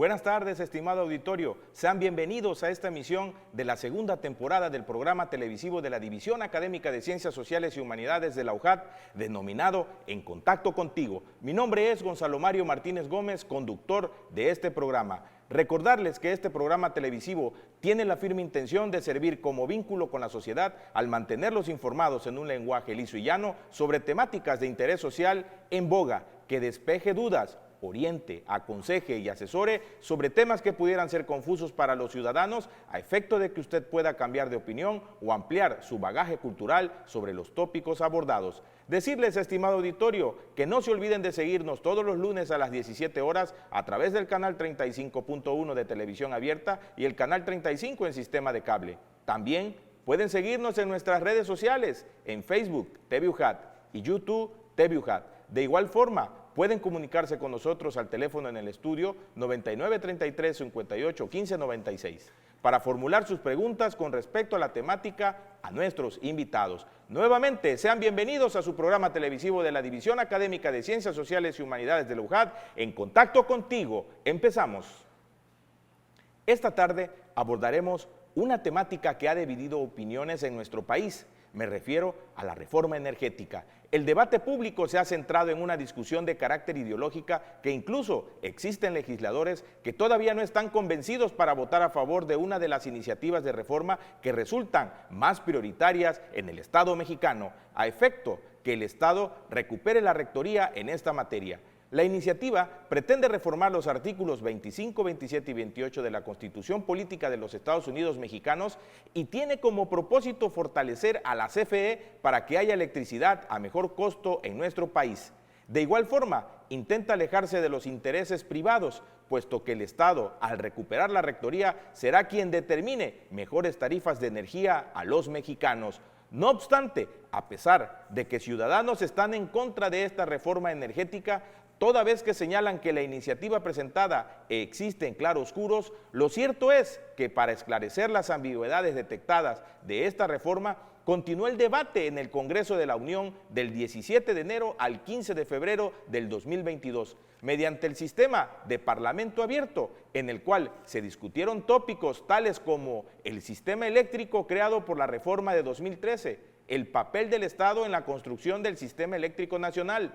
Buenas tardes, estimado auditorio. Sean bienvenidos a esta emisión de la segunda temporada del programa televisivo de la División Académica de Ciencias Sociales y Humanidades de la UJAT, denominado En Contacto Contigo. Mi nombre es Gonzalo Mario Martínez Gómez, conductor de este programa. Recordarles que este programa televisivo tiene la firme intención de servir como vínculo con la sociedad al mantenerlos informados en un lenguaje liso y llano sobre temáticas de interés social en boga, que despeje dudas, oriente, aconseje y asesore sobre temas que pudieran ser confusos para los ciudadanos a efecto de que usted pueda cambiar de opinión o ampliar su bagaje cultural sobre los tópicos abordados. Decirles, estimado auditorio, que no se olviden de seguirnos todos los lunes a las 17 horas a través del canal 35.1 de televisión abierta y el canal 35 en sistema de cable. También pueden seguirnos en nuestras redes sociales, en Facebook, TV UJAT, y YouTube, TV UJAT. De igual forma, pueden comunicarse con nosotros al teléfono en el estudio 9933 58 15 96 para formular sus preguntas con respecto a la temática a nuestros invitados. Nuevamente, sean bienvenidos a su programa televisivo de la División Académica de Ciencias Sociales y Humanidades de la UJAT, En Contacto Contigo. Empezamos. Esta tarde abordaremos una temática que ha dividido opiniones en nuestro país. Me refiero a la reforma energética. El debate público se ha centrado en una discusión de carácter ideológica que incluso existen legisladores que todavía no están convencidos para votar a favor de una de las iniciativas de reforma que resultan más prioritarias en el Estado mexicano, a efecto que el Estado recupere la rectoría en esta materia. La iniciativa pretende reformar los artículos 25, 27 y 28 de la Constitución Política de los Estados Unidos Mexicanos y tiene como propósito fortalecer a la CFE para que haya electricidad a mejor costo en nuestro país. De igual forma, intenta alejarse de los intereses privados, puesto que el Estado, al recuperar la rectoría, será quien determine mejores tarifas de energía a los mexicanos. No obstante, a pesar de que ciudadanos están en contra de esta reforma energética, toda vez que señalan que la iniciativa presentada existe en claroscuros, lo cierto es que para esclarecer las ambigüedades detectadas de esta reforma, continuó el debate en el Congreso de la Unión del 17 de enero al 15 de febrero del 2022, mediante el sistema de Parlamento abierto, en el cual se discutieron tópicos tales como el sistema eléctrico creado por la reforma de 2013, el papel del Estado en la construcción del sistema eléctrico nacional,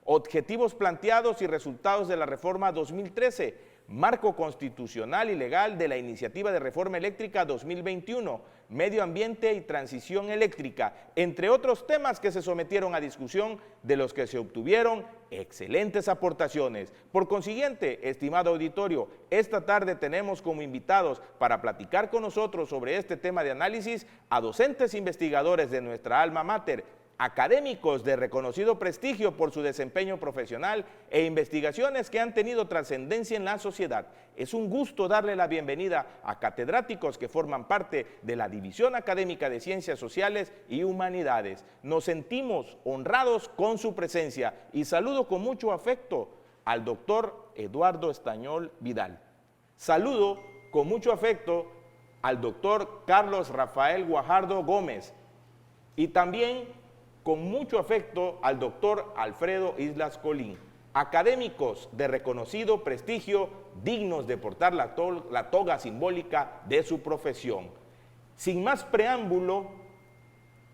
objetivos planteados y resultados de la reforma 2013, marco constitucional y legal de la iniciativa de reforma eléctrica 2021, medio ambiente y transición eléctrica, entre otros temas que se sometieron a discusión, de los que se obtuvieron excelentes aportaciones. Por consiguiente, estimado auditorio, esta tarde tenemos como invitados para platicar con nosotros sobre este tema de análisis a docentes investigadores de nuestra alma mater, académicos de reconocido prestigio por su desempeño profesional e investigaciones que han tenido trascendencia en la sociedad. Es un gusto darle la bienvenida a catedráticos que forman parte de la División Académica de Ciencias Sociales y Humanidades. Nos sentimos honrados con su presencia y saludo con mucho afecto al doctor Eduardo Estañol Vidal. Saludo con mucho afecto al doctor Carlos Rafael Guajardo Gómez y también con mucho afecto al doctor Alfredo Islas Colín, académicos de reconocido prestigio, dignos de portar la toga simbólica de su profesión. Sin más preámbulo,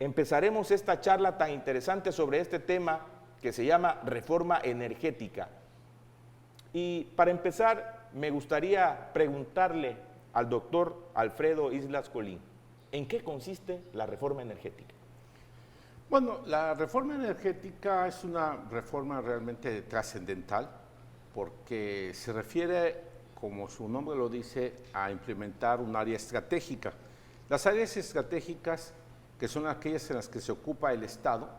empezaremos esta charla tan interesante sobre este tema que se llama reforma energética. Y para empezar, me gustaría preguntarle al doctor Alfredo Islas Colín, ¿en qué consiste la reforma energética? Bueno, la reforma energética es una reforma realmente trascendental porque se refiere, como su nombre lo dice, a implementar un área estratégica. Las áreas estratégicas, que son aquellas en las que se ocupa el Estado,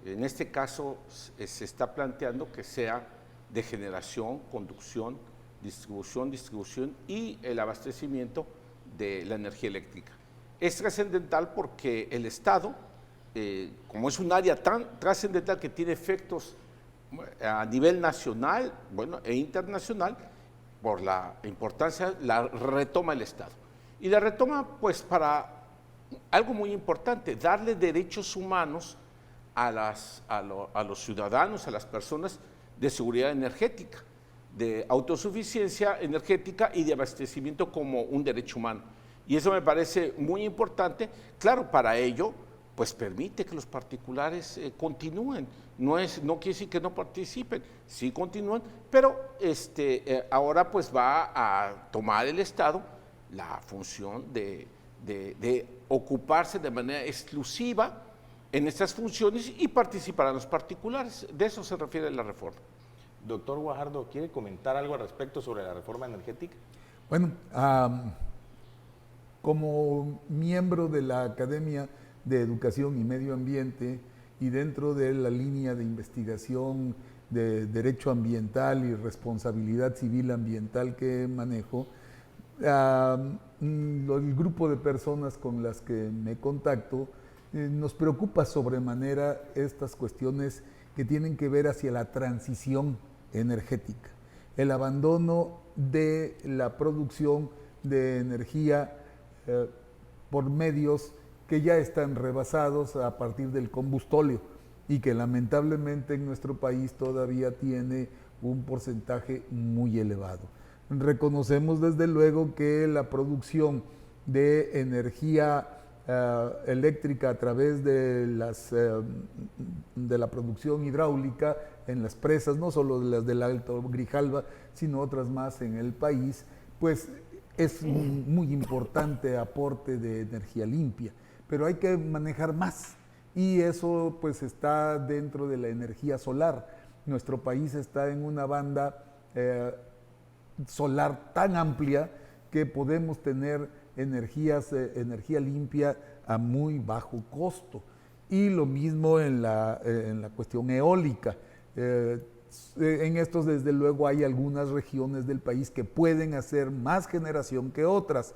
en este caso se está planteando que sea de generación, conducción, distribución y el abastecimiento de la energía eléctrica. Es trascendental porque el Estado, como es un área tan trascendental que tiene efectos a nivel nacional, e internacional, por la importancia, la retoma el Estado. Y la retoma, pues, para algo muy importante, darle derechos humanos a los ciudadanos, a las personas de seguridad energética. de autosuficiencia energética y de abastecimiento como un derecho humano. Y eso me parece muy importante. Claro, para ello, pues permite que los particulares continúen. No quiere decir que no participen, sí continúan, pero ahora pues va a tomar el Estado la función de ocuparse de manera exclusiva en estas funciones y participarán los particulares. De eso se refiere la reforma. Doctor Guajardo, ¿quiere comentar algo al respecto sobre la reforma energética? Bueno, como miembro de la Academia de Educación y Medio Ambiente y dentro de la línea de investigación de derecho ambiental y responsabilidad civil ambiental que manejo, el grupo de personas con las que me contacto nos preocupa sobremanera estas cuestiones que tienen que ver hacia la transición energética, el abandono de la producción de energía por medios que ya están rebasados a partir del combustóleo y que lamentablemente en nuestro país todavía tiene un porcentaje muy elevado. Reconocemos desde luego que la producción de energía eléctrica a través de la producción hidráulica en las presas, no solo de las del Alto Grijalva, sino otras más en el país, pues es un muy importante aporte de energía limpia, pero hay que manejar más y eso pues está dentro de la energía solar. Nuestro país está en una banda solar tan amplia que podemos tener energía limpia a muy bajo costo. Y lo mismo en la cuestión eólica. En estos, desde luego, hay algunas regiones del país que pueden hacer más generación que otras,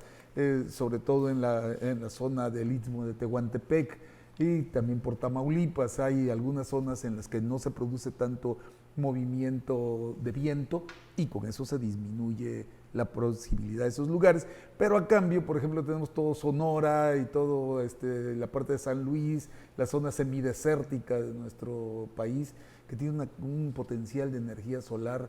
sobre todo en la zona del Istmo de Tehuantepec y también por Tamaulipas. Hay algunas zonas en las que no se produce tanto movimiento de viento y con eso se disminuye la posibilidad de esos lugares, pero a cambio, por ejemplo, tenemos todo Sonora y todo la parte de San Luis, la zona semidesértica de nuestro país, que tiene un potencial de energía solar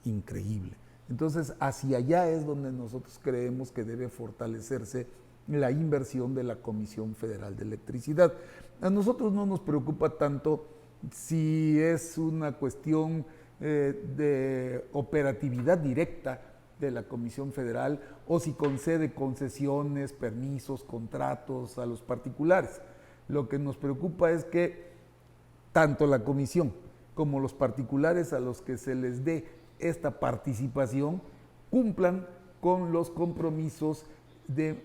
increíble. Entonces, hacia allá es donde nosotros creemos que debe fortalecerse la inversión de la Comisión Federal de Electricidad. A nosotros no nos preocupa tanto si es una cuestión de operatividad directa de la Comisión Federal o si concede concesiones, permisos, contratos a los particulares. Lo que nos preocupa es que tanto la Comisión como los particulares a los que se les dé esta participación cumplan con los compromisos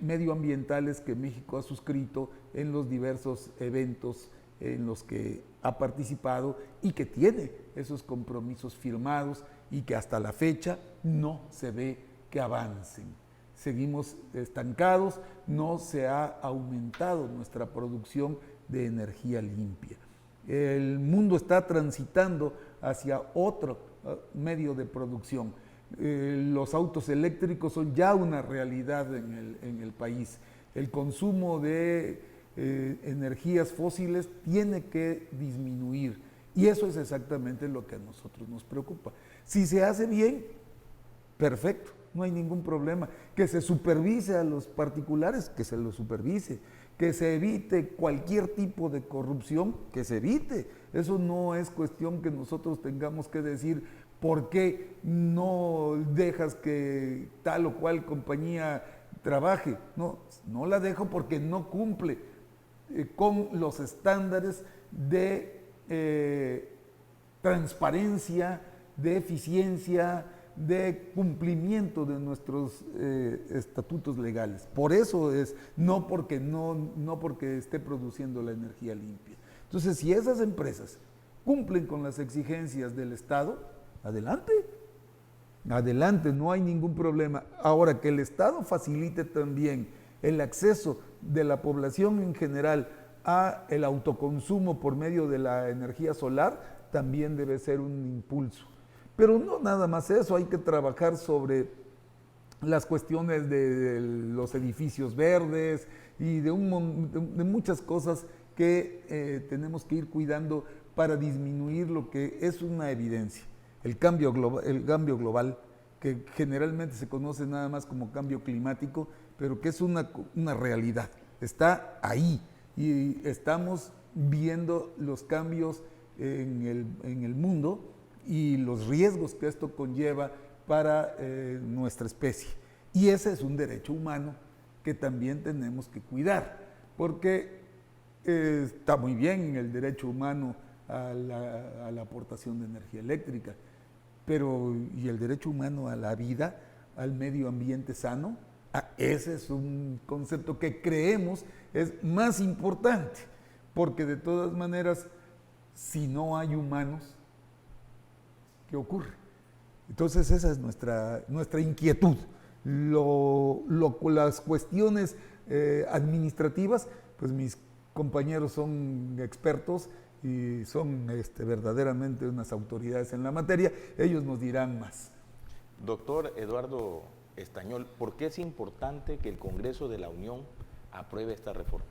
medioambientales que México ha suscrito en los diversos eventos en los que ha participado y que tiene esos compromisos firmados y que hasta la fecha no se ve que avancen. Seguimos estancados, no se ha aumentado nuestra producción de energía limpia. El mundo está transitando hacia otro medio de producción. Los autos eléctricos son ya una realidad en el país. El consumo de energías fósiles tiene que disminuir y eso es exactamente lo que a nosotros nos preocupa. Si se hace bien, perfecto, no hay ningún problema. Que se supervise a los particulares, que se los supervise. Que se evite cualquier tipo de corrupción, que se evite. Eso no es cuestión que nosotros tengamos que decir por qué no dejas que tal o cual compañía trabaje. No la dejo porque no cumple con los estándares de transparencia, de eficiencia, de cumplimiento de nuestros estatutos legales. Por eso es, no porque esté produciendo la energía limpia. Entonces, si esas empresas cumplen con las exigencias del Estado, adelante, no hay ningún problema. Ahora, que el Estado facilite también el acceso de la población en general a el autoconsumo por medio de la energía solar, también debe ser un impulso. Pero no nada más eso, hay que trabajar sobre las cuestiones de los edificios verdes y de muchas cosas que tenemos que ir cuidando para disminuir lo que es una evidencia. el cambio global, que generalmente se conoce nada más como cambio climático, pero que es una realidad, está ahí y estamos viendo los cambios en el mundo y los riesgos que esto conlleva para nuestra especie. Y ese es un derecho humano que también tenemos que cuidar, porque está muy bien el derecho humano a la aportación de energía eléctrica, pero ¿y el derecho humano a la vida, al medio ambiente sano? Ese es un concepto que creemos es más importante, porque de todas maneras, si no hay humanos, ¿qué ocurre? Entonces esa es nuestra inquietud. Las cuestiones administrativas, pues mis compañeros son expertos y son verdaderamente unas autoridades en la materia, ellos nos dirán más. Doctor Eduardo Estañol, ¿por qué es importante que el Congreso de la Unión apruebe esta reforma?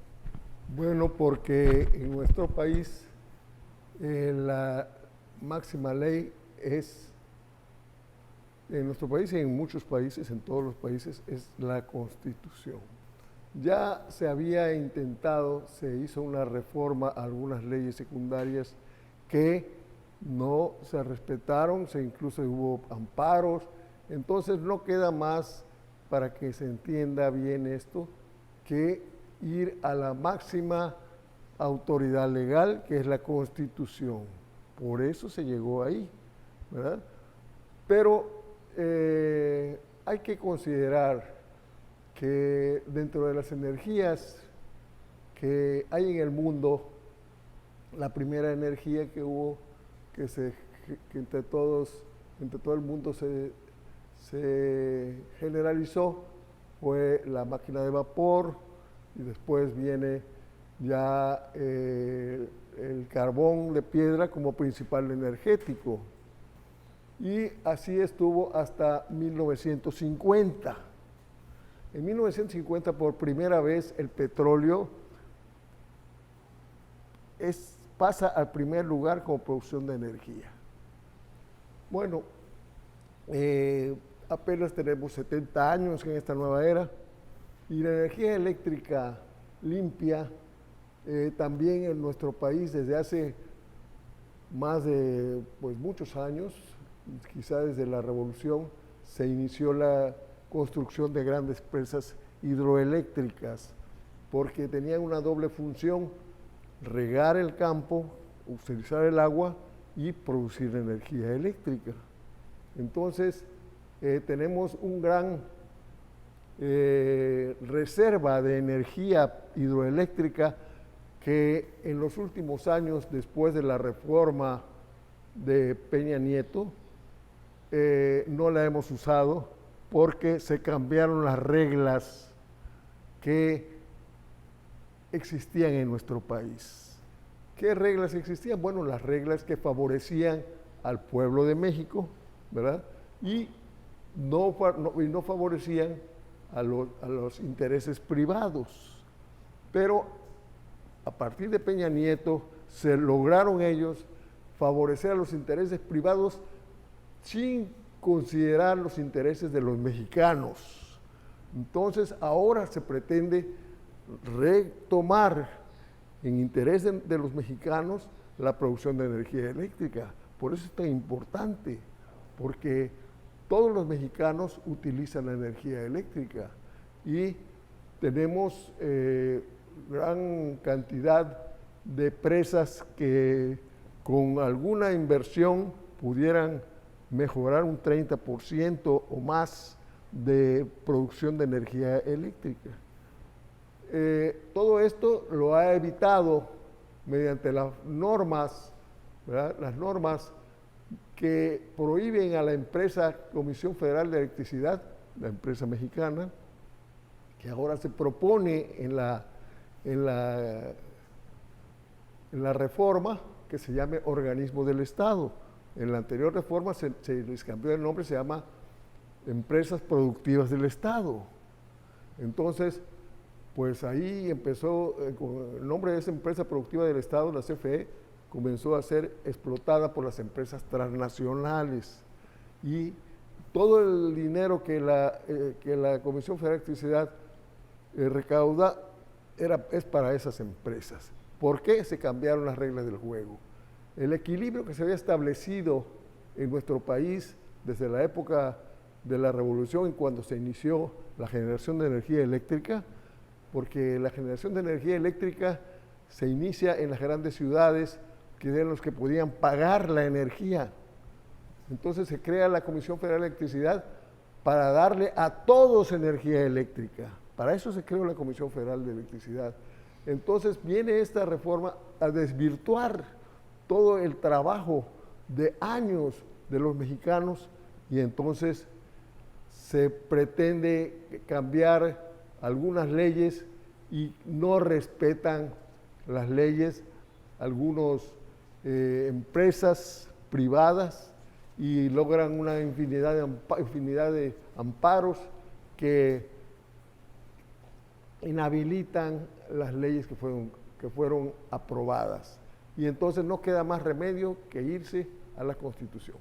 Bueno, porque en nuestro país la máxima ley en nuestro país y en muchos países, en todos los países, es la Constitución. Ya se había intentado, se hizo una reforma a algunas leyes secundarias que no se respetaron, incluso hubo amparos, entonces no queda más, para que se entienda bien esto, que ir a la máxima autoridad legal, que es la Constitución. Por eso se llegó ahí, ¿verdad? Pero hay que considerar que dentro de las energías que hay en el mundo, la primera energía que hubo, que entre todo el mundo se generalizó, fue la máquina de vapor, y después viene ya el carbón de piedra como principal energético. Y así estuvo hasta 1950. En 1950, por primera vez, el petróleo pasa al primer lugar como producción de energía. Bueno, apenas tenemos 70 años en esta nueva era, y la energía eléctrica limpia también en nuestro país desde hace más de muchos años, quizá desde la Revolución, se inició la construcción de grandes presas hidroeléctricas, porque tenían una doble función: regar el campo, utilizar el agua y producir energía eléctrica. Entonces, tenemos un gran reserva de energía hidroeléctrica que en los últimos años, después de la reforma de Peña Nieto, no la hemos usado porque se cambiaron las reglas que existían en nuestro país. ¿Qué reglas existían? Bueno, las reglas que favorecían al pueblo de México, ¿verdad? Y no favorecían a los intereses privados. Pero a partir de Peña Nieto se lograron ellos favorecer a los intereses privados sin considerar los intereses de los mexicanos. Entonces ahora se pretende retomar en interés de los mexicanos la producción de energía eléctrica. Por eso es tan importante, porque todos los mexicanos utilizan la energía eléctrica y tenemos gran cantidad de presas que con alguna inversión pudieran mejorar un 30% o más de producción de energía eléctrica. Todo esto lo ha evitado mediante las normas, ¿verdad? Las normas que prohíben a la empresa Comisión Federal de Electricidad, la empresa mexicana, que ahora se propone en la reforma que se llame organismo del Estado. En la anterior reforma se les cambió el nombre, se llama Empresas Productivas del Estado. Entonces, pues ahí empezó, con el nombre de esa empresa productiva del Estado, la CFE, comenzó a ser explotada por las empresas transnacionales y todo el dinero que la Comisión Federal de Electricidad recauda es para esas empresas. ¿Por qué se cambiaron las reglas del juego? El equilibrio que se había establecido en nuestro país desde la época de la Revolución y cuando se inició la generación de energía eléctrica, porque la generación de energía eléctrica se inicia en las grandes ciudades, que eran los que podían pagar la energía. Entonces se crea la Comisión Federal de Electricidad para darle a todos energía eléctrica. Para eso se creó la Comisión Federal de Electricidad. Entonces viene esta reforma a desvirtuar todo el trabajo de años de los mexicanos y entonces se pretende cambiar algunas leyes y no respetan las leyes algunas empresas privadas y logran una infinidad de amparos que inhabilitan las leyes que fueron aprobadas. Y entonces no queda más remedio que irse a la Constitución.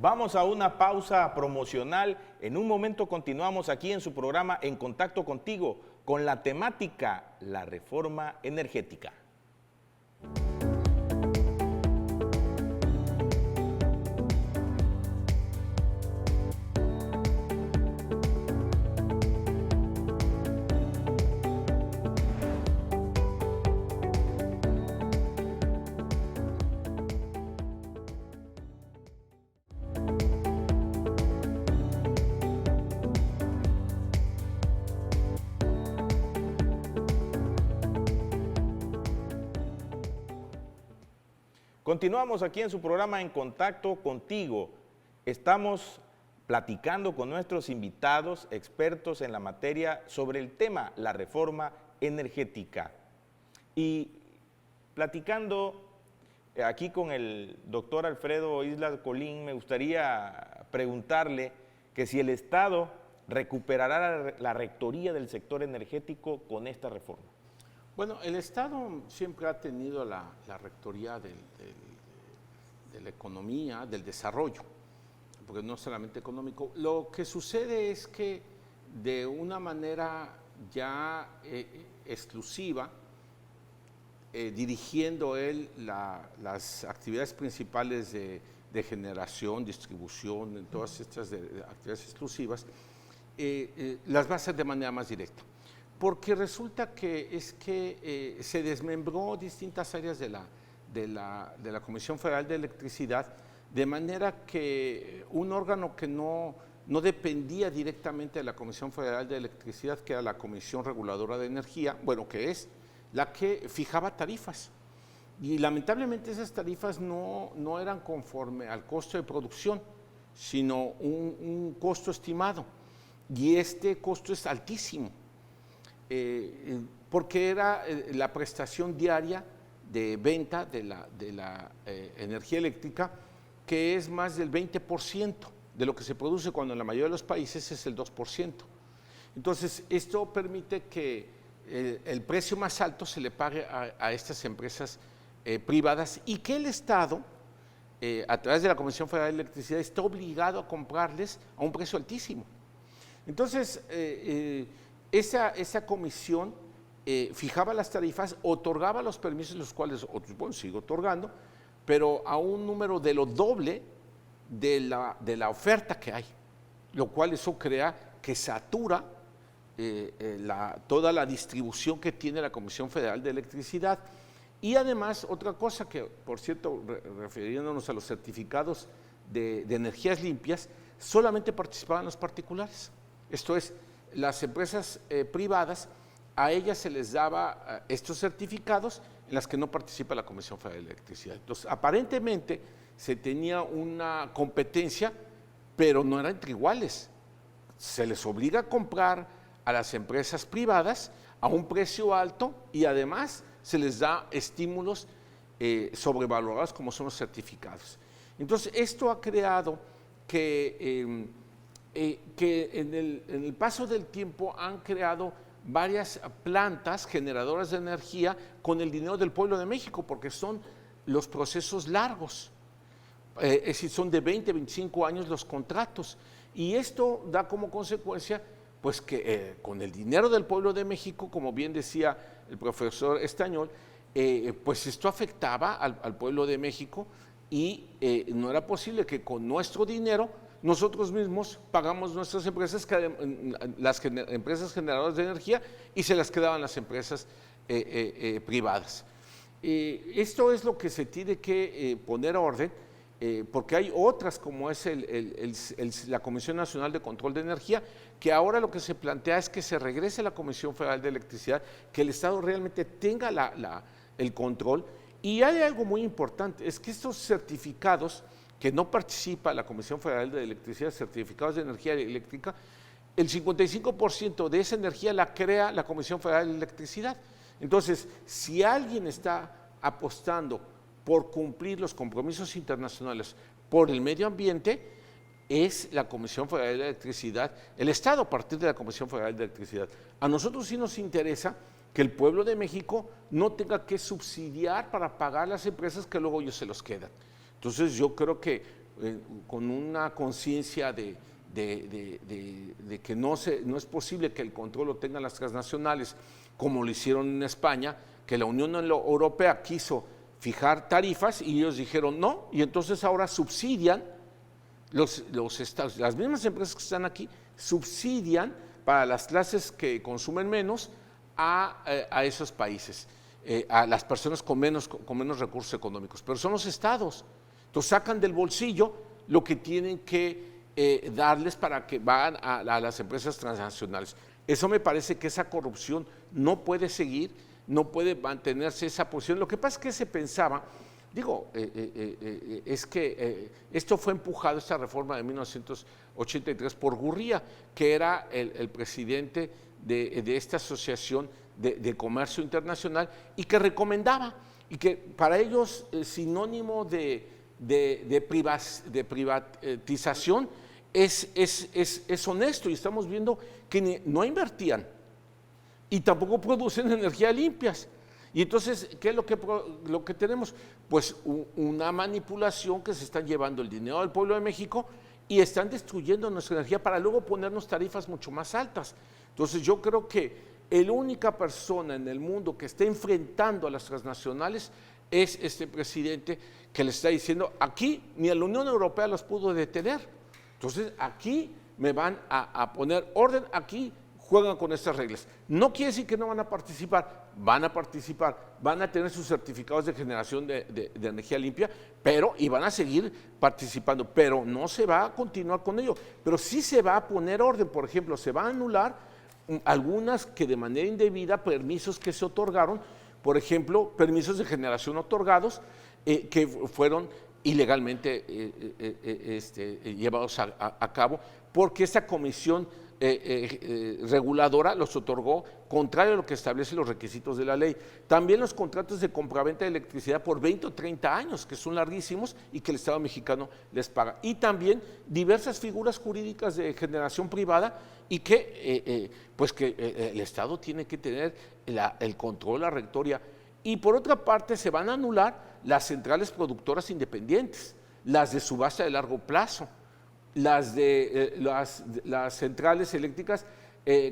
Vamos a una pausa promocional. En un momento continuamos aquí en su programa En Contacto Contigo con la temática La Reforma Energética. Continuamos aquí en su programa En Contacto Contigo. Estamos platicando con nuestros invitados, expertos en la materia, sobre el tema, la reforma energética. Y platicando aquí con el doctor Alfredo Islas Colín, me gustaría preguntarle que si el Estado recuperará la rectoría del sector energético con esta reforma. Bueno, el Estado siempre ha tenido la rectoría de la economía, del desarrollo, porque no solamente económico. Lo que sucede es que de una manera ya exclusiva, dirigiendo él las actividades principales de generación, distribución, en todas estas actividades exclusivas, las va a hacer de manera más directa. Porque resulta que se desmembró distintas áreas de la Comisión Federal de Electricidad, de manera que un órgano que no dependía directamente de la Comisión Federal de Electricidad, que era la Comisión Reguladora de Energía, bueno, que es la que fijaba tarifas. Y lamentablemente esas tarifas no eran conforme al costo de producción, sino un costo estimado. Y este costo es altísimo. Porque era la prestación diaria de venta de la energía eléctrica, que es más del 20% de lo que se produce, cuando en la mayoría de los países es el 2%. Entonces, esto permite que el precio más alto se le pague a estas empresas privadas y que el Estado, a través de la Comisión Federal de Electricidad, está obligado a comprarles a un precio altísimo. Entonces, esa comisión fijaba las tarifas, otorgaba los permisos, los cuales sigue otorgando, pero a un número de lo doble de la oferta que hay, lo cual eso crea que satura toda la distribución que tiene la Comisión Federal de Electricidad. Y además, otra cosa que, por cierto, refiriéndonos a los certificados de energías limpias, solamente participaban los particulares. Esto es, las empresas privadas, a ellas se les daba estos certificados en las que no participa la Comisión Federal de Electricidad. Entonces, aparentemente se tenía una competencia, pero no era entre iguales. Se les obliga a comprar a las empresas privadas a un precio alto y además se les da estímulos sobrevalorados como son los certificados. Entonces, esto ha creado que en el paso del tiempo han creado varias plantas generadoras de energía con el dinero del pueblo de México, porque son los procesos largos. Es decir, son de 20, 25 años los contratos. Y esto da como consecuencia, pues que con el dinero del pueblo de México, como bien decía el profesor Estañol, pues esto afectaba al pueblo de México y no era posible que con nuestro dinero nosotros mismos pagamos nuestras empresas, las empresas generadoras de energía, y se las quedaban las empresas privadas. Esto es lo que se tiene que poner orden, porque hay otras como es la Comisión Nacional de Control de Energía, que ahora lo que se plantea es que se regrese a la Comisión Federal de Electricidad, que el Estado realmente tenga el control. Y hay algo muy importante, es que estos certificados que no participa la Comisión Federal de Electricidad, certificados de energía eléctrica, el 55% de esa energía la crea la Comisión Federal de Electricidad. Entonces, si alguien está apostando por cumplir los compromisos internacionales por el medio ambiente, es la Comisión Federal de Electricidad, el Estado a partir de la Comisión Federal de Electricidad. A nosotros sí nos interesa que el pueblo de México no tenga que subsidiar para pagar las empresas que luego ellos se los quedan. Entonces yo creo que con una conciencia de que no es posible que el control lo tengan las transnacionales, como lo hicieron en España, que la Unión Europea quiso fijar tarifas y ellos dijeron no, y entonces ahora subsidian, los estados, las mismas empresas que están aquí, subsidian para las clases que consumen menos a esos países, a las personas con menos recursos económicos, pero son los estados. Entonces sacan del bolsillo lo que tienen que darles para que vayan a las empresas transnacionales. Eso me parece que esa corrupción no puede seguir, no puede mantenerse esa posición. Lo que pasa es que se pensaba, es que esto fue empujado, esta reforma de 1983, por Gurría, que era el presidente de esta asociación de comercio internacional, y que recomendaba, y que para ellos sinónimo de privatización es honesto, y estamos viendo que no invertían y tampoco producen energía limpias. Y entonces, ¿qué es lo que tenemos? Pues una manipulación, que se están llevando el dinero del pueblo de México y están destruyendo nuestra energía para luego ponernos tarifas mucho más altas. Entonces yo creo que la única persona en el mundo que está enfrentando a las transnacionales es este presidente, que le está diciendo, aquí ni a la Unión Europea los pudo detener. Entonces aquí me van a poner orden, aquí juegan con estas reglas. No quiere decir que no van a participar, van a tener sus certificados de generación de energía limpia, y van a seguir participando, pero no se va a continuar con ello. Pero sí se va a poner orden. Por ejemplo, se va a anular algunas que de manera indebida, permisos que se otorgaron, por ejemplo, permisos de generación otorgados que fueron ilegalmente llevados a cabo, porque esta comisión reguladora los otorgó contrario a lo que establecen los requisitos de la ley. También los contratos de compraventa de electricidad por 20 o 30 años, que son larguísimos y que el Estado mexicano les paga. Y también diversas figuras jurídicas de generación privada, y que el Estado tiene que tener el control, la rectoría. Y por otra parte se van a anular las centrales productoras independientes, las de subasta de largo plazo, las centrales eléctricas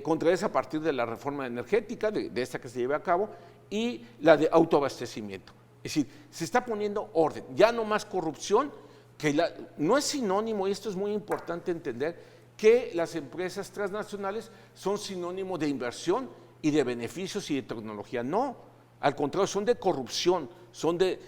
contraídas a partir de la reforma energética, de esta que se lleve a cabo, y la de autoabastecimiento. Es decir, se está poniendo orden, ya no más corrupción, que no es sinónimo, y esto es muy importante entender, que las empresas transnacionales son sinónimo de inversión y de beneficios y de tecnología. No, al contrario, son de corrupción, son de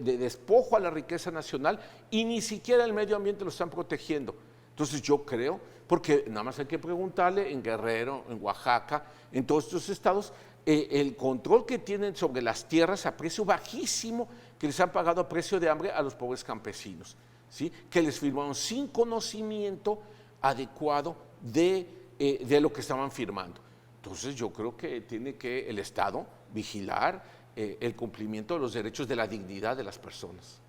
despojo a la riqueza nacional, y ni siquiera el medio ambiente lo están protegiendo. Entonces yo creo, porque nada más hay que preguntarle en Guerrero, en Oaxaca, en todos estos estados, el control que tienen sobre las tierras a precio bajísimo, que les han pagado a precio de hambre a los pobres campesinos, ¿sí? Que les firmaron sin conocimiento adecuado de lo que estaban firmando. Entonces yo creo que tiene que el Estado vigilar el cumplimiento de los derechos, de la dignidad de las personas.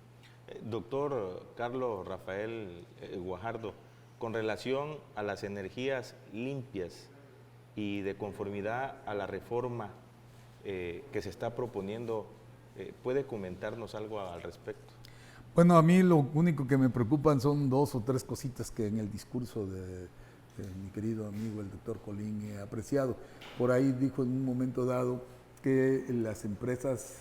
Doctor Carlos Rafael Guajardo, con relación a las energías limpias y de conformidad a la reforma que se está proponiendo ¿Puede comentarnos algo al respecto? Bueno, a mí lo único que me preocupan son 2 o 3 cositas que en el discurso de mi querido amigo el doctor Colín he apreciado. Por ahí dijo en un momento dado que las empresas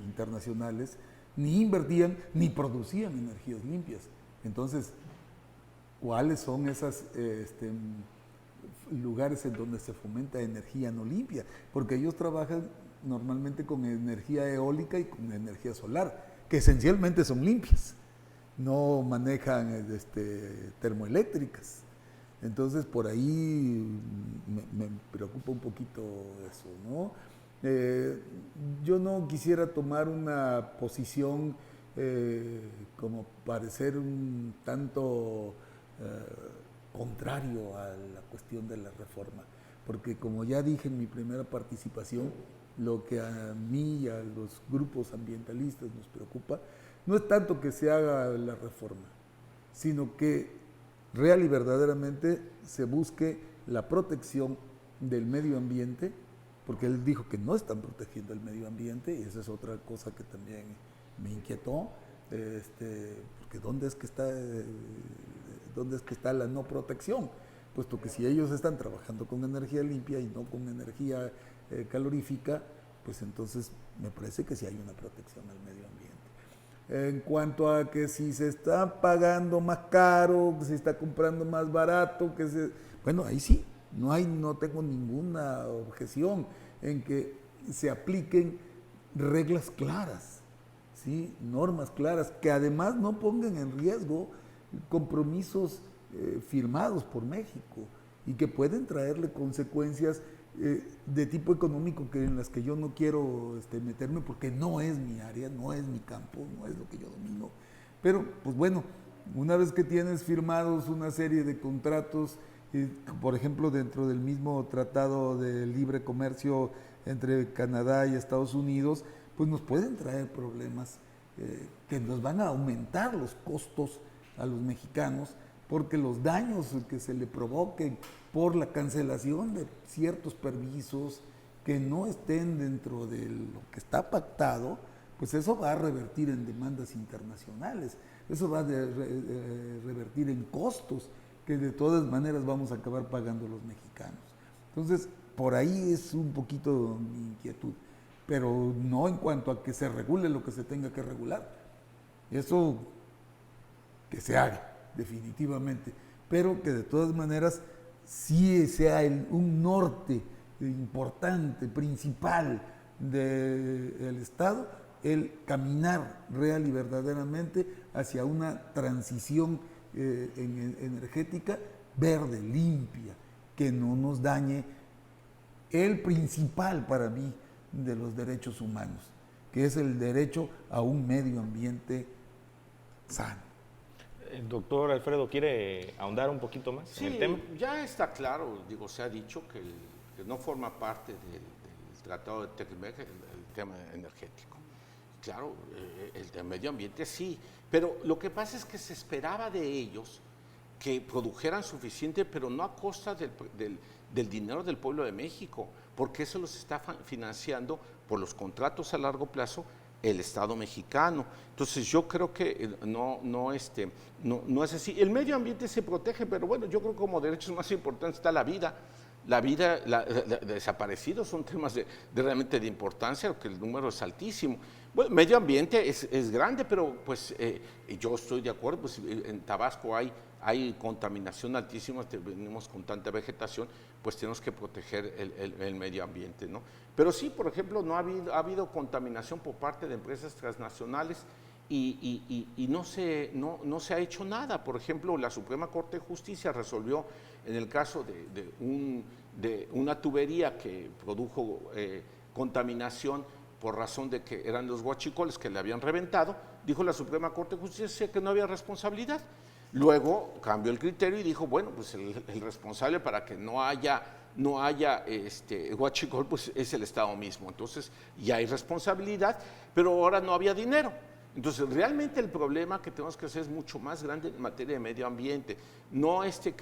internacionales ni invertían ni producían energías limpias. Entonces, ¿cuáles son esos lugares en donde se fomenta energía no limpia? Porque ellos trabajan normalmente con energía eólica y con energía solar, que esencialmente son limpias, no manejan termoeléctricas. Entonces por ahí me preocupa un poquito eso, ¿no? Yo no quisiera tomar una posición como parecer un tanto contrario a la cuestión de la reforma, porque como ya dije en mi primera participación, lo que a mí y a los grupos ambientalistas nos preocupa no es tanto que se haga la reforma, sino que real y verdaderamente se busque la protección del medio ambiente, porque él dijo que no están protegiendo el medio ambiente, y esa es otra cosa que también me inquietó, porque ¿dónde es que está la no protección? Puesto que si ellos están trabajando con energía limpia y no con energía calorífica, pues entonces me parece que sí hay una protección al medio ambiente. En cuanto a que si se está pagando más caro, que se está comprando más barato, bueno, ahí sí, no tengo ninguna objeción en que se apliquen reglas claras, ¿sí? Normas claras, que además no pongan en riesgo compromisos firmados por México y que pueden traerle consecuencias de tipo económico en las que yo no quiero meterme porque no es mi área, no es mi campo, no es lo que yo domino. Pero, pues bueno, una vez que tienes firmados una serie de contratos, por ejemplo, dentro del mismo Tratado de Libre Comercio entre Canadá y Estados Unidos, pues nos pueden traer problemas que nos van a aumentar los costos a los mexicanos, porque los daños que se le provoquen por la cancelación de ciertos permisos que no estén dentro de lo que está pactado, pues eso va a revertir en demandas internacionales, eso va a revertir en costos que de todas maneras vamos a acabar pagando los mexicanos. Entonces, por ahí es un poquito mi inquietud, pero no en cuanto a que se regule lo que se tenga que regular. Eso que se haga, definitivamente, pero que de todas maneras sí sea un norte importante, principal del Estado, el caminar real y verdaderamente hacia una transición energética verde, limpia, que no nos dañe el principal para mí de los derechos humanos, que es el derecho a un medio ambiente sano. El doctor Alfredo, ¿quiere ahondar un poquito más en el tema? Ya está claro, se ha dicho que no forma parte del Tratado de Tecumec el tema energético. Claro, el del medio ambiente sí, pero lo que pasa es que se esperaba de ellos que produjeran suficiente, pero no a costa del dinero del pueblo de México, porque eso los está financiando por los contratos a largo plazo el Estado mexicano. Entonces yo creo que no es así. El medio ambiente se protege, pero bueno, yo creo que como derechos más importantes está la vida. La vida, desaparecidos son temas de realmente de importancia, porque el número es altísimo. Bueno, el medio ambiente es grande, pero pues yo estoy de acuerdo, pues en Tabasco hay contaminación altísima, venimos con tanta vegetación, pues tenemos que proteger el medio ambiente, ¿no? Pero sí, por ejemplo, ha habido contaminación por parte de empresas transnacionales y no se ha hecho nada. Por ejemplo, la Suprema Corte de Justicia resolvió en el caso de una tubería que produjo contaminación por razón de que eran los huachicoles que le habían reventado, dijo la Suprema Corte de Justicia que no había responsabilidad. Luego cambió el criterio y dijo, bueno, pues el responsable para que no haya huachicol, pues es el Estado mismo. Entonces ya hay responsabilidad, pero ahora no había dinero. Entonces realmente el problema que tenemos que hacer es mucho más grande en materia de medio ambiente. No este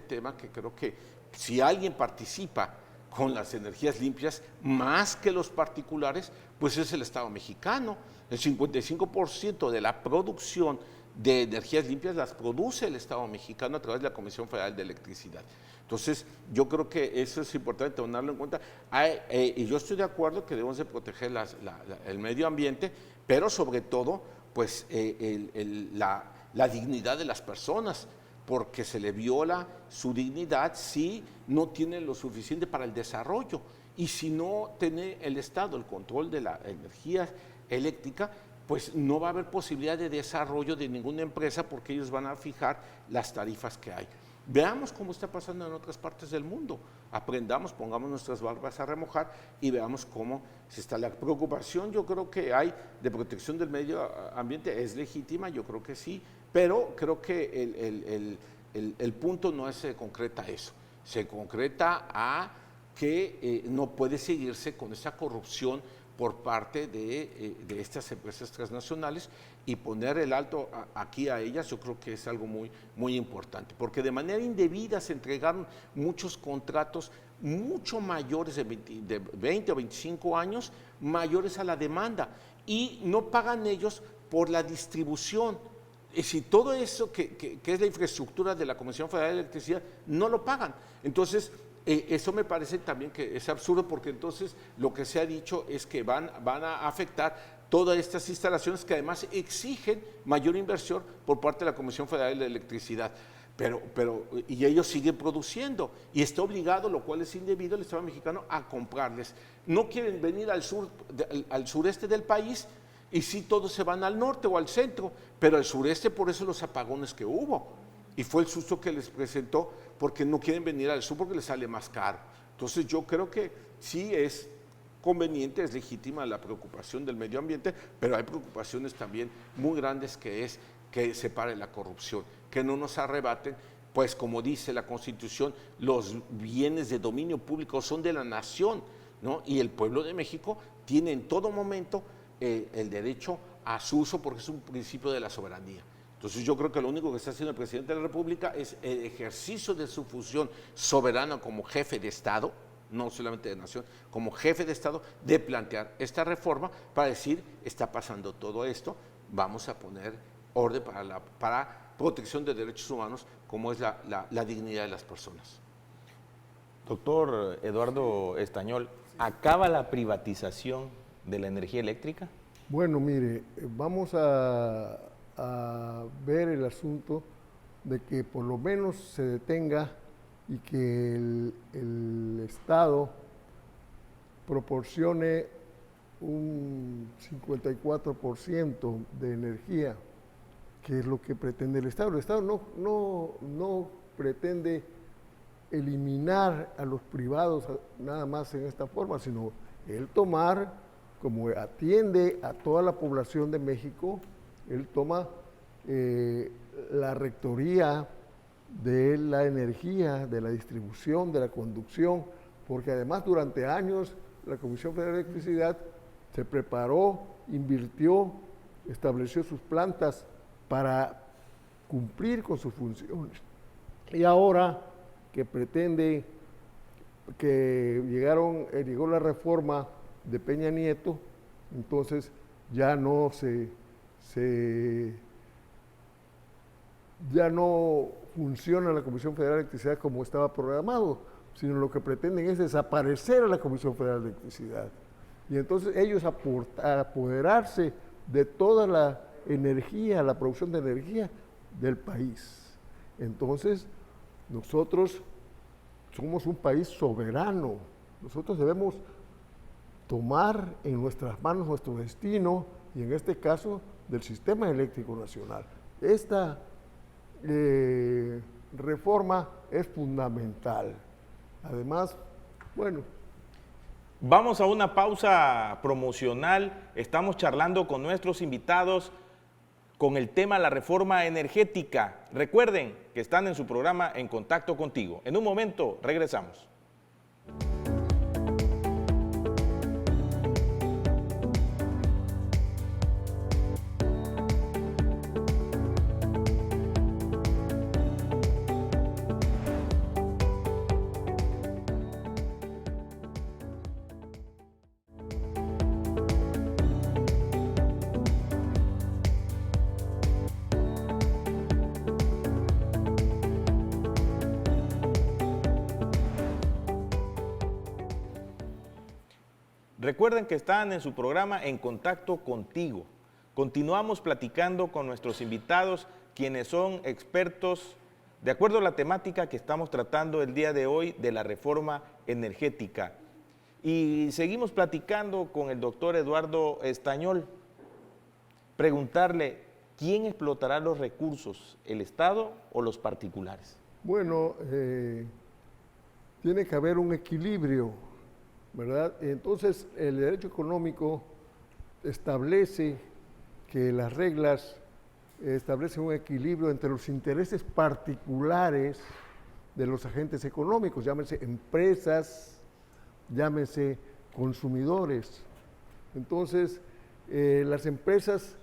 tema que creo que si alguien participa con las energías limpias, más que los particulares, pues es el Estado mexicano. El 55% de la producción de energías limpias las produce el Estado mexicano a través de la Comisión Federal de Electricidad. Entonces, yo creo que eso es importante tomarlo en cuenta. Y yo estoy de acuerdo que debemos de proteger el medio ambiente, pero sobre todo, pues, la dignidad de las personas, porque se le viola su dignidad si no tiene lo suficiente para el desarrollo. Y si no tiene el Estado el control de la energía eléctrica, pues no va a haber posibilidad de desarrollo de ninguna empresa, porque ellos van a fijar las tarifas que hay. Veamos cómo está pasando en otras partes del mundo, aprendamos, pongamos nuestras barbas a remojar y veamos cómo se está. La preocupación, yo creo que hay de protección del medio ambiente, es legítima, yo creo que sí, pero creo que el punto no se concreta eso, se concreta a que no puede seguirse con esa corrupción por parte de estas empresas transnacionales, y poner el alto aquí a ellas, yo creo que es algo muy, muy importante, porque de manera indebida se entregaron muchos contratos mucho mayores de 20 o 25 años, mayores a la demanda, y no pagan ellos por la distribución. Y si todo eso que es la infraestructura de la Comisión Federal de Electricidad, no lo pagan. Entonces, eso me parece también que es absurdo, porque entonces lo que se ha dicho es que van a afectar todas estas instalaciones que además exigen mayor inversión por parte de la Comisión Federal de Electricidad. Y ellos siguen produciendo, y está obligado, lo cual es indebido, el Estado mexicano a comprarles. No quieren venir al sureste del país, y sí todos se van al norte o al centro, pero al sureste, por eso los apagones que hubo. Y fue el susto que les presentó, porque no quieren venir al sur porque les sale más caro. Entonces yo creo que sí es conveniente, es legítima la preocupación del medio ambiente, pero hay preocupaciones también muy grandes, que es que se pare la corrupción, que no nos arrebaten, pues como dice la Constitución, los bienes de dominio público son de la nación, ¿no? Y el pueblo de México tiene en todo momento el derecho a su uso, porque es un principio de la soberanía. Entonces yo creo que lo único que está haciendo el presidente de la República es el ejercicio de su función soberana como jefe de Estado, no solamente de nación, como jefe de Estado, de plantear esta reforma para decir, está pasando todo esto, vamos a poner orden para protección de derechos humanos, como es la dignidad de las personas. Doctor Eduardo Estañol, ¿acaba la privatización de la energía eléctrica? Bueno, mire, vamos a ver el asunto de que por lo menos se detenga y que el Estado proporcione un 54% de energía, que es lo que pretende el Estado. El Estado no pretende eliminar a los privados nada más en esta forma, sino él tomar, como atiende a toda la población de México, él toma la rectoría de la energía, de la distribución, de la conducción, porque además durante años la Comisión Federal de Electricidad se preparó, invirtió, estableció sus plantas para cumplir con sus funciones. Y ahora que pretende, que llegó la reforma de Peña Nieto, entonces ya no funciona la Comisión Federal de Electricidad como estaba programado, sino lo que pretenden es desaparecer a la Comisión Federal de Electricidad. Y entonces ellos apoderarse de toda la energía, la producción de energía del país. Entonces, nosotros somos un país soberano. Nosotros debemos tomar en nuestras manos nuestro destino, y en este caso del Sistema Eléctrico Nacional. Esta reforma es fundamental. Además, bueno. Vamos a una pausa promocional. Estamos charlando con nuestros invitados con el tema la reforma energética. Recuerden que están en su programa En Contacto Contigo. En un momento regresamos. Recuerden que están en su programa En Contacto Contigo. Continuamos platicando con nuestros invitados, quienes son expertos, de acuerdo a la temática que estamos tratando el día de hoy, de la reforma energética. Y seguimos platicando con el doctor Eduardo Estañol. Preguntarle, ¿quién explotará los recursos, el Estado o los particulares? Bueno, tiene que haber un equilibrio, ¿verdad? Entonces, el derecho económico establece que las reglas establecen un equilibrio entre los intereses particulares de los agentes económicos, llámense empresas, llámense consumidores. Entonces, las empresas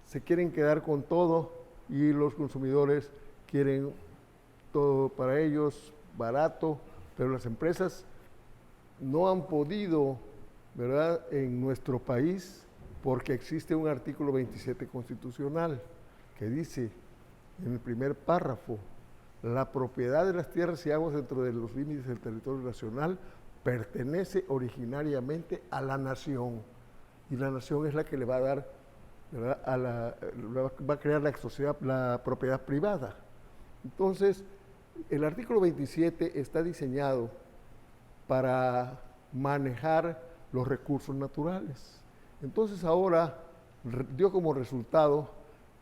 se quieren quedar con todo y los consumidores quieren todo para ellos, barato, pero las empresas no han podido, ¿verdad?, en nuestro país, porque existe un artículo 27 constitucional que dice en el primer párrafo: la propiedad de las tierras y aguas dentro de los límites del territorio nacional pertenece originariamente a la nación, y la nación es la que le va a dar, ¿verdad?, va a crear la sociedad, la propiedad privada. Entonces, el artículo 27 está diseñado para manejar los recursos naturales. Entonces ahora dio como resultado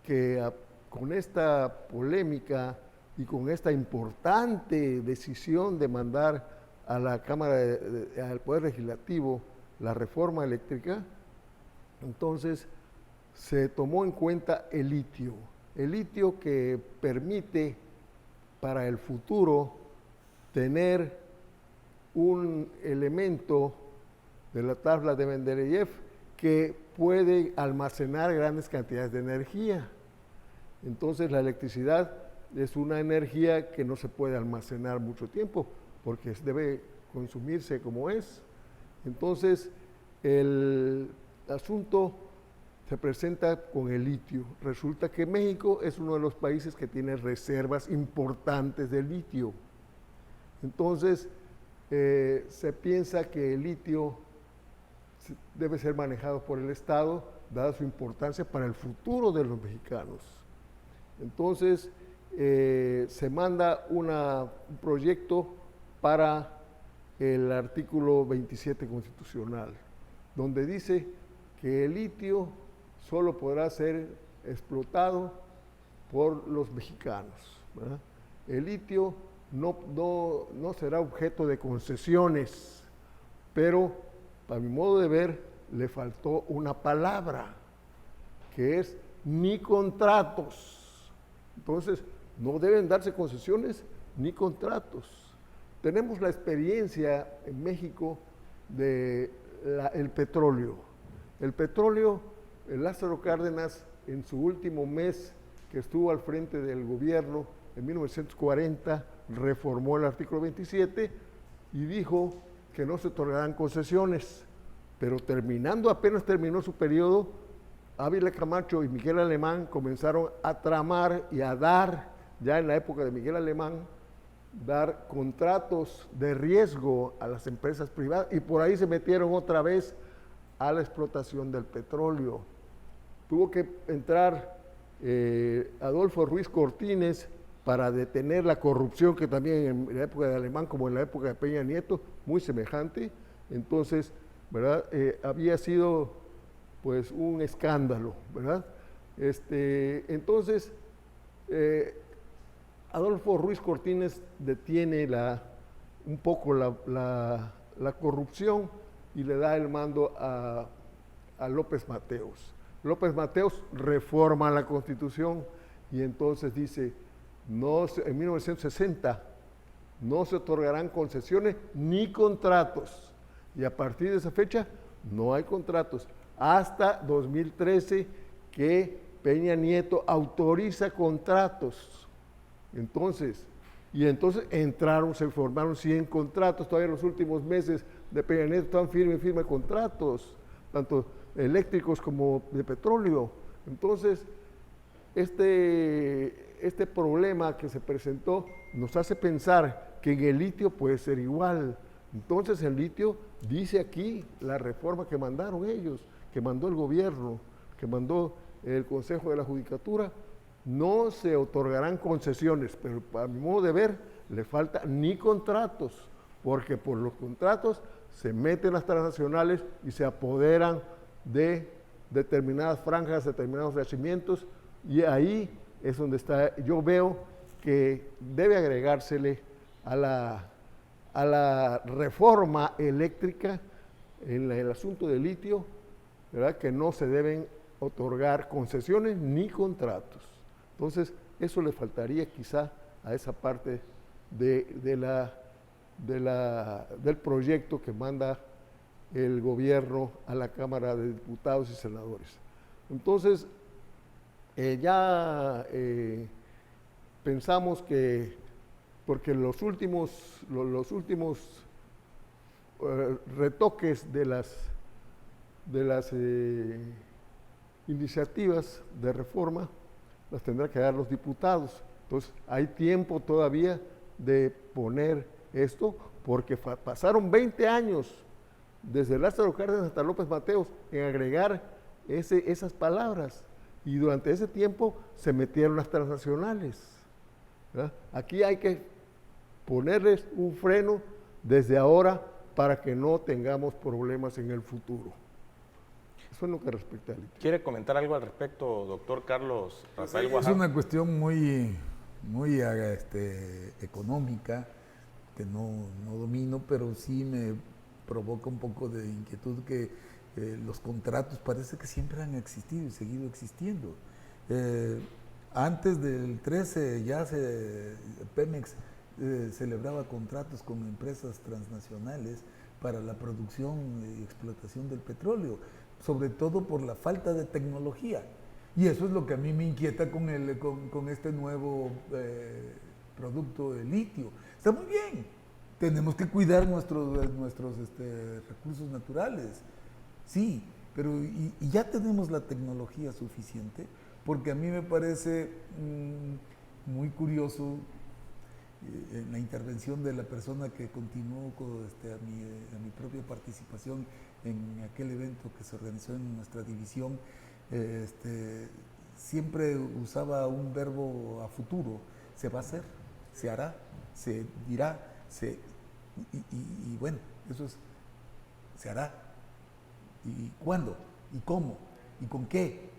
que con esta polémica y con esta importante decisión de mandar a la Cámara, al Poder Legislativo, la reforma eléctrica, entonces se tomó en cuenta el litio que permite para el futuro tener un elemento de la tabla de Mendeleev que puede almacenar grandes cantidades de energía. Entonces la electricidad es una energía que no se puede almacenar mucho tiempo porque debe consumirse como es. Entonces el asunto se presenta con el litio. Resulta que México es uno de los países que tiene reservas importantes de litio. Entonces se piensa que el litio debe ser manejado por el Estado, dada su importancia para el futuro de los mexicanos. Entonces, se manda un proyecto para el artículo 27 constitucional, donde dice que el litio solo podrá ser explotado por los mexicanos, ¿verdad? El litio no será objeto de concesiones, pero a mi modo de ver le faltó una palabra, que es ni contratos. Entonces, no deben darse concesiones ni contratos. Tenemos la experiencia en México del petróleo. El petróleo, Lázaro Cárdenas, en su último mes que estuvo al frente del gobierno, en 1940, reformó el artículo 27 y dijo que no se otorgarán concesiones, pero apenas terminó su periodo, Ávila Camacho y Miguel Alemán comenzaron a tramar y a dar, ya en la época de Miguel Alemán, dar contratos de riesgo a las empresas privadas, y por ahí se metieron otra vez a la explotación del petróleo. Tuvo que entrar Adolfo Ruiz Cortines para detener la corrupción, que también en la época de Alemán, como en la época de Peña Nieto, muy semejante. Entonces, ¿verdad? Había sido pues un escándalo, ¿verdad? Entonces, Adolfo Ruiz Cortines detiene un poco la corrupción y le da el mando a López Mateos. López Mateos reforma la Constitución y entonces dice, en 1960, no se otorgarán concesiones ni contratos. Y a partir de esa fecha, no hay contratos. Hasta 2013, que Peña Nieto autoriza contratos. Entonces se formaron 100 contratos. Todavía en los últimos meses de Peña Nieto están firme contratos, tanto eléctricos como de petróleo. Entonces, este problema que se presentó nos hace pensar que en el litio puede ser igual. Entonces el litio, dice aquí la reforma que mandaron ellos, que mandó el gobierno, que mandó el Consejo de la Judicatura, no se otorgarán concesiones, pero a mi modo de ver, le falta ni contratos, porque por los contratos se meten las transnacionales y se apoderan de determinadas franjas, determinados yacimientos, y ahí es donde está, yo veo que debe agregársele a la reforma eléctrica en el asunto del litio, ¿verdad? Que no se deben otorgar concesiones ni contratos. Entonces, eso le faltaría quizá a esa parte del proyecto que manda el gobierno a la Cámara de Diputados y Senadores. Entonces, pensamos que, porque los últimos retoques de las iniciativas de reforma las tendrán que dar los diputados. Entonces, hay tiempo todavía de poner esto, porque pasaron 20 años desde Lázaro Cárdenas hasta López Mateos en agregar esas palabras, y durante ese tiempo se metieron las transnacionales, ¿verdad? Aquí hay que ponerles un freno desde ahora para que no tengamos problemas en el futuro. Eso es lo que respecta al litio. ¿Quiere comentar algo al respecto, doctor Carlos Rafael Es Guajardo? una cuestión muy económica que no domino, pero sí me provoca un poco de inquietud que los contratos parece que siempre han existido y seguido existiendo. Antes del 13 ya Pemex celebraba contratos con empresas transnacionales para la producción y explotación del petróleo, sobre todo por la falta de tecnología. Y eso es lo que a mí me inquieta con este nuevo producto de litio. Está muy bien, tenemos que cuidar nuestros recursos naturales, sí, pero y ya tenemos la tecnología suficiente, porque a mí me parece muy curioso en la intervención de la persona que continuó a mi propia participación en aquel evento que se organizó en nuestra división. Siempre usaba un verbo a futuro: se va a hacer, se hará, se dirá, y bueno, eso es, se hará. ¿Y cuándo? ¿Y cómo? ¿Y con qué?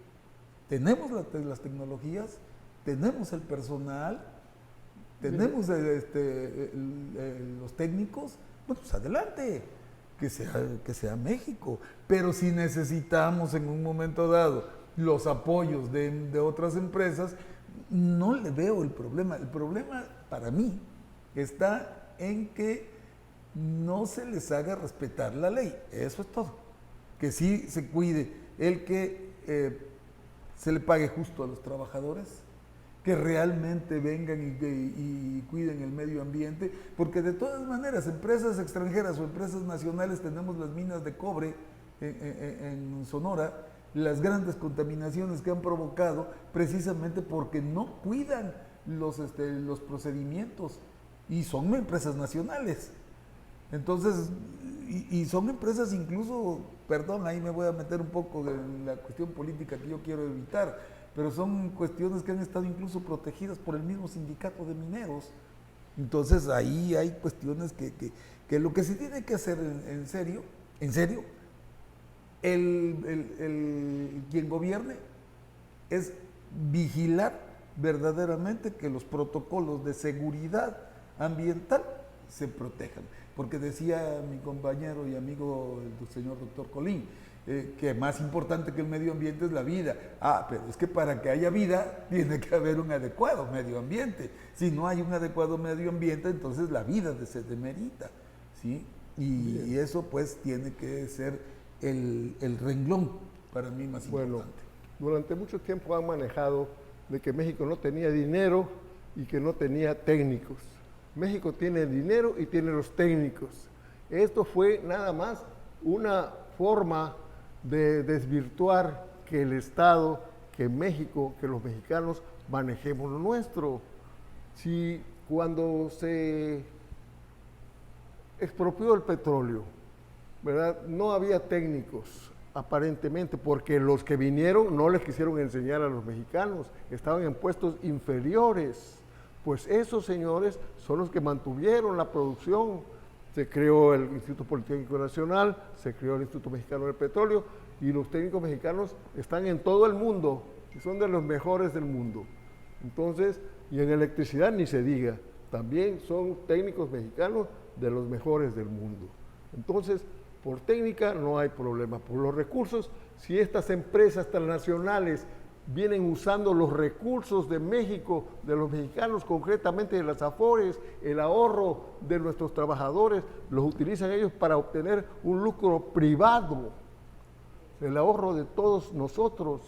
Tenemos las tecnologías, tenemos el personal, tenemos los técnicos. Bueno, pues adelante, que sea México. Pero si necesitamos en un momento dado los apoyos de otras empresas, no le veo el problema. El problema para mí está en que no se les haga respetar la ley. Eso es todo. Que sí se cuide el que se le pague justo a los trabajadores, que realmente vengan y cuiden el medio ambiente, porque de todas maneras, empresas extranjeras o empresas nacionales, tenemos las minas de cobre en Sonora, las grandes contaminaciones que han provocado precisamente porque no cuidan los procedimientos, y son empresas nacionales. Entonces, y son empresas incluso, perdón, ahí me voy a meter un poco en la cuestión política que yo quiero evitar, pero son cuestiones que han estado incluso protegidas por el mismo sindicato de mineros. Entonces ahí hay cuestiones que lo que se tiene que hacer en serio, quien gobierne, es vigilar verdaderamente que los protocolos de seguridad ambiental se protejan. Porque decía mi compañero y amigo, el señor doctor Colín, que más importante que el medio ambiente es la vida. Pero es que para que haya vida tiene que haber un adecuado medio ambiente. Si no hay un adecuado medio ambiente, entonces la vida se demerita, ¿sí? Y eso pues tiene que ser el renglón para mí más importante. Durante mucho tiempo han manejado de que México no tenía dinero y que no tenía técnicos. México tiene dinero y tiene los técnicos. Esto fue nada más una forma de desvirtuar que el Estado, que México, que los mexicanos manejemos lo nuestro. Si cuando se expropió el petróleo, ¿verdad? No había técnicos, aparentemente, porque los que vinieron no les quisieron enseñar a los mexicanos, estaban en puestos inferiores. Pues esos señores son los que mantuvieron la producción. Se creó el Instituto Politécnico Nacional, se creó el Instituto Mexicano del Petróleo, y los técnicos mexicanos están en todo el mundo, y son de los mejores del mundo. Entonces, y en electricidad ni se diga, también son técnicos mexicanos de los mejores del mundo. Entonces, por técnica no hay problema. Por los recursos, si estas empresas transnacionales vienen usando los recursos de México, de los mexicanos, concretamente de las Afores, el ahorro de nuestros trabajadores, los utilizan ellos para obtener un lucro privado. El ahorro de todos nosotros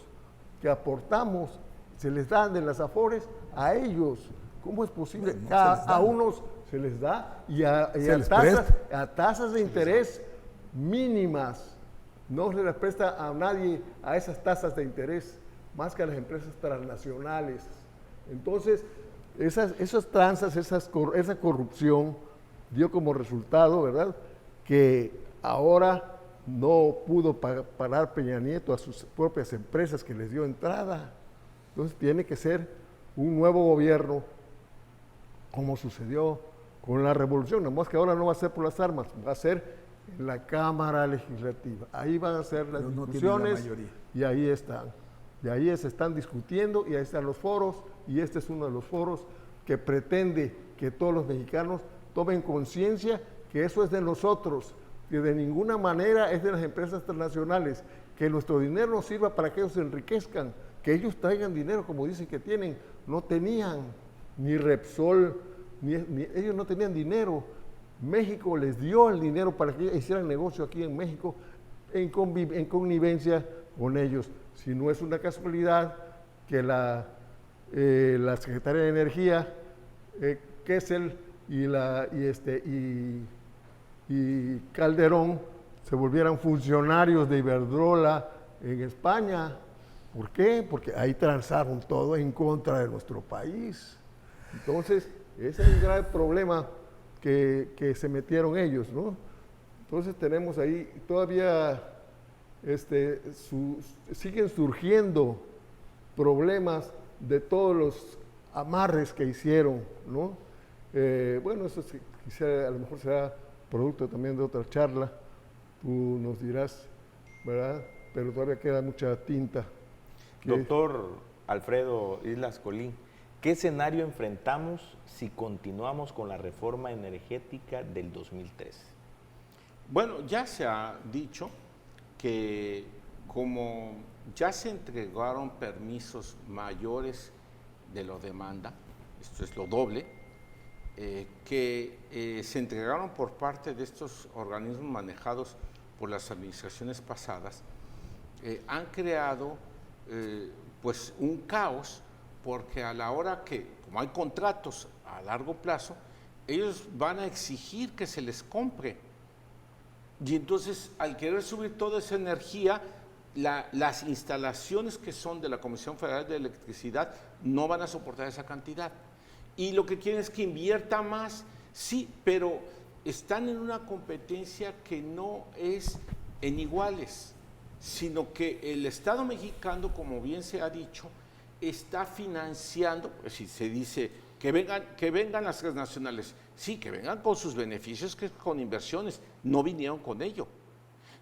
que aportamos, se les da de las Afores a ellos. ¿Cómo es posible? No A unos se les da y a tasas de interés mínimas. No se les presta a nadie a esas tasas de interés, más que a las empresas transnacionales. Entonces, esas tranzas, esa corrupción dio como resultado, ¿verdad?, que ahora no pudo parar Peña Nieto a sus propias empresas que les dio entrada. Entonces tiene que ser un nuevo gobierno, como sucedió con la revolución, nomás que ahora no va a ser por las armas, va a ser en la Cámara Legislativa. Ahí van a ser las discusiones y ahí están. Y ahí se están discutiendo y ahí están los foros, y este es uno de los foros que pretende que todos los mexicanos tomen conciencia que eso es de nosotros, que de ninguna manera es de las empresas transnacionales, que nuestro dinero no sirva para que ellos se enriquezcan, que ellos traigan dinero como dicen que tienen. No tenían ni Repsol, ni ellos no tenían dinero. México les dio el dinero para que hicieran negocio aquí en México en connivencia con ellos. Si no es una casualidad que la Secretaría de Energía, Kessel y Calderón se volvieran funcionarios de Iberdrola en España. ¿Por qué? Porque ahí transaron todo en contra de nuestro país. Entonces, ese es un grave problema que se metieron ellos, ¿no? Entonces tenemos ahí todavía siguen surgiendo problemas de todos los amarres que hicieron, ¿no? Bueno, eso quizá a lo mejor será producto también de otra charla, tú nos dirás, ¿verdad? Pero todavía queda mucha tinta. Doctor Alfredo Islas Colín, ¿qué escenario enfrentamos si continuamos con la reforma energética del 2013? Bueno, ya se ha dicho que como ya se entregaron permisos mayores de lo demanda, esto es lo doble, que se entregaron por parte de estos organismos manejados por las administraciones pasadas, han creado pues un caos, porque a la hora que, como hay contratos a largo plazo, ellos van a exigir que se les compre. Y entonces, al querer subir toda esa energía, las instalaciones que son de la Comisión Federal de Electricidad no van a soportar esa cantidad. Y lo que quieren es que invierta más, sí, pero están en una competencia que no es en iguales, sino que el Estado mexicano, como bien se ha dicho, está financiando, si se dice que vengan las transnacionales, sí, que vengan con sus beneficios, que con inversiones, no vinieron con ello.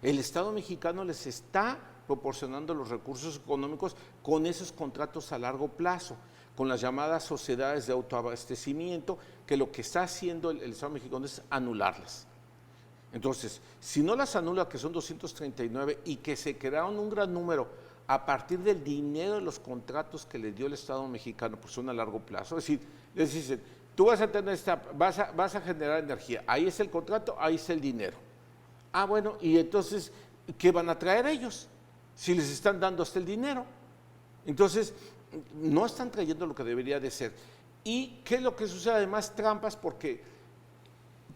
El Estado mexicano les está proporcionando los recursos económicos con esos contratos a largo plazo, con las llamadas sociedades de autoabastecimiento, que lo que está haciendo el Estado mexicano es anularlas. Entonces, si no las anula, que son 239, y que se crearon un gran número a partir del dinero de los contratos que le dio el Estado mexicano, pues son a largo plazo, es decir, les dicen, tú vas a tener vas a generar energía, ahí es el contrato, ahí es el dinero. Ah, bueno, y entonces, ¿qué van a traer ellos? Si les están dando hasta el dinero. Entonces, no están trayendo lo que debería de ser. ¿Y qué es lo que sucede? Además, trampas, porque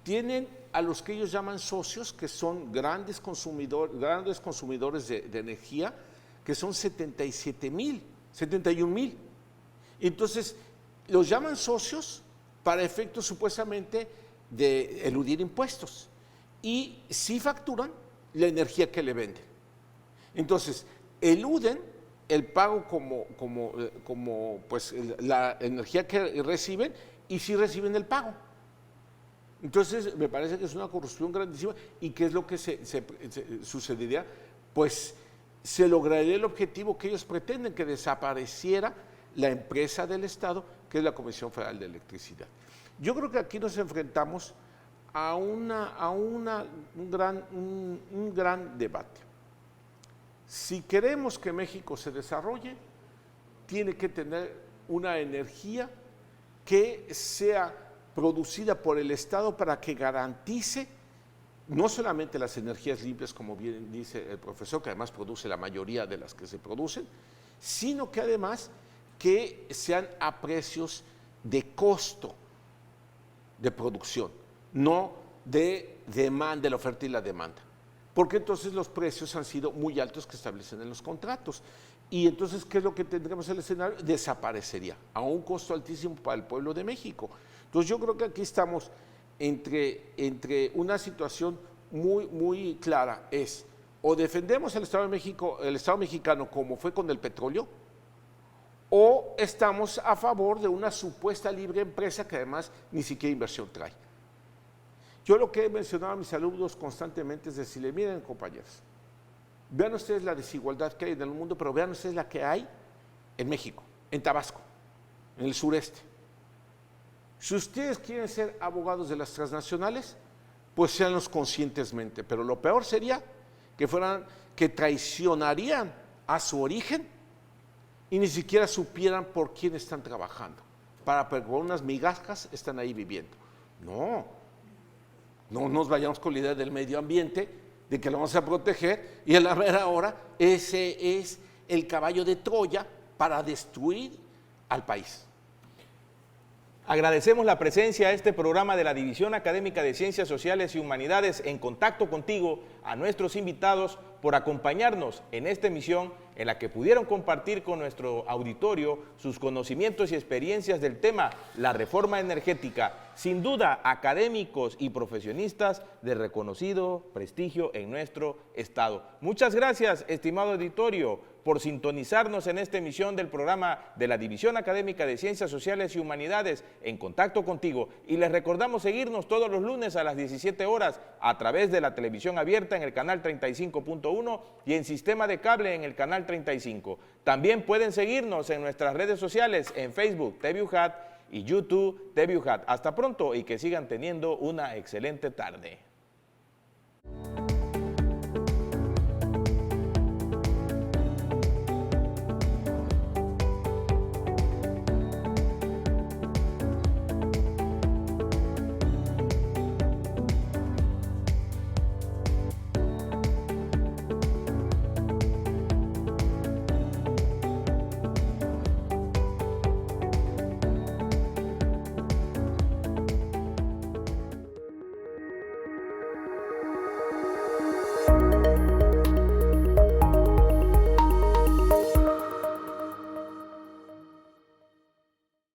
tienen a los que ellos llaman socios, que son grandes consumidores de energía, que son 71,000. Entonces, los llaman socios para efectos supuestamente de eludir impuestos y sí facturan la energía que le venden. Entonces, eluden el pago como pues, la energía que reciben y sí reciben el pago. Entonces, me parece que es una corrupción grandísima. ¿Y qué es lo que sucedería? Pues se lograría el objetivo que ellos pretenden, que desapareciera la empresa del Estado, que es la Comisión Federal de Electricidad. Yo creo que aquí nos enfrentamos a un gran debate. Si queremos que México se desarrolle, tiene que tener una energía que sea producida por el Estado para que garantice no solamente las energías limpias, como bien dice el profesor, que además produce la mayoría de las que se producen, sino que además que sean a precios de costo de producción, no de demanda, de la oferta y la demanda. Porque entonces los precios han sido muy altos que establecen en los contratos. Y entonces, ¿qué es lo que tendremos en el escenario? Desaparecería a un costo altísimo para el pueblo de México. Entonces, yo creo que aquí estamos entre una situación muy clara, es o defendemos el Estado de México, el Estado mexicano como fue con el petróleo, o estamos a favor de una supuesta libre empresa que además ni siquiera inversión trae. Yo lo que he mencionado a mis alumnos constantemente es decirle, miren compañeros, vean ustedes la desigualdad que hay en el mundo, pero vean ustedes la que hay en México, en Tabasco, en el sureste. Si ustedes quieren ser abogados de las transnacionales, pues séanlos conscientemente, pero lo peor sería que traicionarían a su origen y ni siquiera supieran por quién están trabajando, para por unas migajas están ahí viviendo. No nos vayamos con la idea del medio ambiente, de que lo vamos a proteger, y a la mera hora ese es el caballo de Troya para destruir al país. Agradecemos la presencia a este programa de la División Académica de Ciencias Sociales y Humanidades en Contacto Contigo, a nuestros invitados por acompañarnos en esta emisión en la que pudieron compartir con nuestro auditorio sus conocimientos y experiencias del tema, la reforma energética, sin duda académicos y profesionistas de reconocido prestigio en nuestro estado. Muchas gracias, estimado auditorio, por sintonizarnos en esta emisión del programa de la División Académica de Ciencias Sociales y Humanidades en Contacto Contigo, y les recordamos seguirnos todos los lunes a las 17 horas a través de la televisión abierta en el canal 35.1 y en sistema de cable en el canal 35. También pueden seguirnos en nuestras redes sociales en Facebook TVUJAT y YouTube TVUJAT. Hasta pronto y que sigan teniendo una excelente tarde.